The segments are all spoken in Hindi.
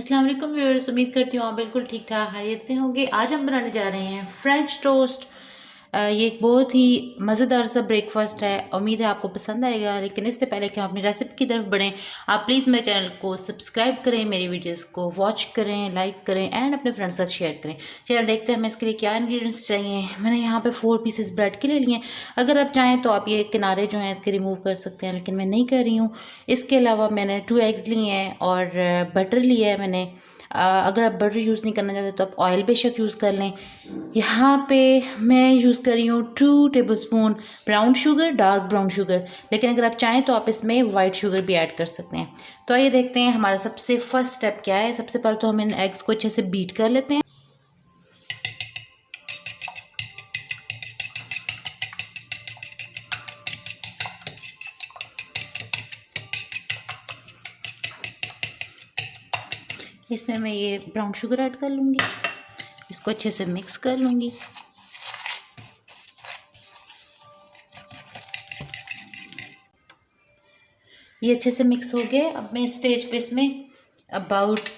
अस्सलाम वालेकुम व्यूअर्स, उम्मीद करती हूँ आप बिल्कुल ठीक ठाक खैरियत से होंगे। आज हम बनाने जा रहे हैं फ्रेंच टोस्ट। ये एक बहुत ही मज़ेदार सा ब्रेकफास्ट है। उम्मीद है आपको पसंद आएगा। लेकिन इससे पहले कि हम अपनी रेसिपी की तरफ बढ़ें, आप प्लीज़ मेरे चैनल को सब्सक्राइब करें, मेरी वीडियोस को वॉच करें, लाइक करें एंड अपने फ्रेंड्स के साथ शेयर करें। चलिए देखते हैं हमें इसके लिए क्या इंग्रेडिएंट्स चाहिए। मैंने यहाँ पे 4 पीसेस ब्रेड के ले लिए। अगर आप चाहें तो आप ये किनारे जो हैं इसके रिमूव कर सकते हैं, लेकिन मैं नहीं कर रही हूँ। इसके अलावा मैंने 2 एग्स लिए हैं और बटर लिया है मैंने। अगर आप बटर यूज़ नहीं करना चाहते तो आप ऑयल बेशक यूज़ कर लें। यहाँ पे मैं यूज़ कर रही हूँ 2 tablespoon brown sugar, dark brown sugar, लेकिन अगर आप चाहें तो आप इसमें वाइट शुगर भी ऐड कर सकते हैं। तो आइए देखते हैं हमारा सबसे फर्स्ट स्टेप क्या है। सबसे पहले तो हम इन एग्स को अच्छे से बीट कर लेते हैं। इसमें मैं ये ब्राउन शुगर ऐड कर लूँगी, इसको अच्छे से मिक्स कर लूँगी। ये अच्छे से मिक्स हो गया। अब मैं इस स्टेज पे इसमें अबाउट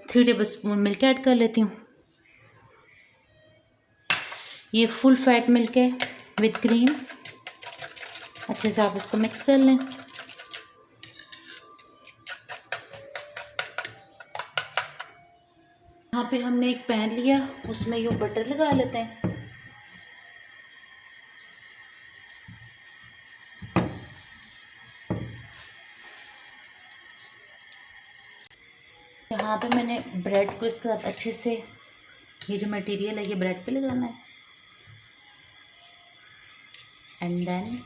3 टेबलस्पून मिल्क ऐड कर लेती हूँ। ये फुल फैट मिल्क है विद क्रीम। अच्छे से आप इसको मिक्स कर लें। यहाँ पे हमने एक पैन लिया, उसमें ये बटर लगा लेते हैं। यहाँ पे मैंने ब्रेड को इसके साथ अच्छे से, ये जो मटेरियल है ये ब्रेड पे लगाना है एंड देन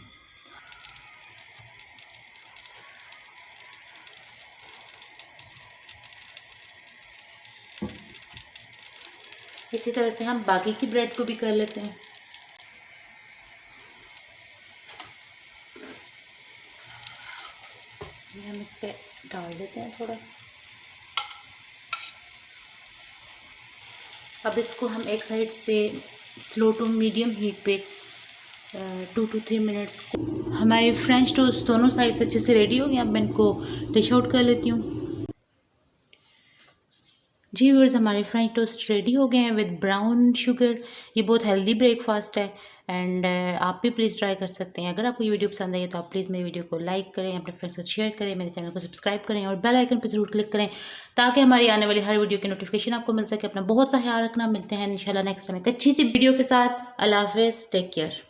इसी तरह से हम बाकी की ब्रेड को भी कर लेते हैं। हम इस पे डाल देते हैं थोड़ा। अब इसको हम एक साइड से स्लो टू मीडियम हीट पे 2 to 3 मिनट्स को। हमारे फ्रेंच टोस्ट दोनों साइड से अच्छे से रेडी हो गए। अब मैं इनको डिश आउट कर लेती हूँ। जी व्यूअर्स, हमारे फ्रेंच टोस्ट रेडी हो गए हैं विद ब्राउन शुगर। ये बहुत हेल्दी ब्रेकफास्ट है एंड आप भी प्लीज़ ट्राई कर सकते हैं। अगर आपको ये वीडियो पसंद आई तो आप प्लीज़ मेरी वीडियो को लाइक करें, अपने फ्रेंड्स के साथ शेयर करें, मेरे चैनल को सब्सक्राइब करें और बेल आइकन पर ज़रूर क्लिक करें ताकि हमारी आने वाली हर वीडियो की नोटिफिकेशन आपको मिल सके। अपना बहुत सा ख्याल रखना। मिलते हैं इंशाल्लाह नेक्स्ट टाइम एक अच्छी सी वीडियो के साथ। अल्लाह हाफिज़, टेक केयर।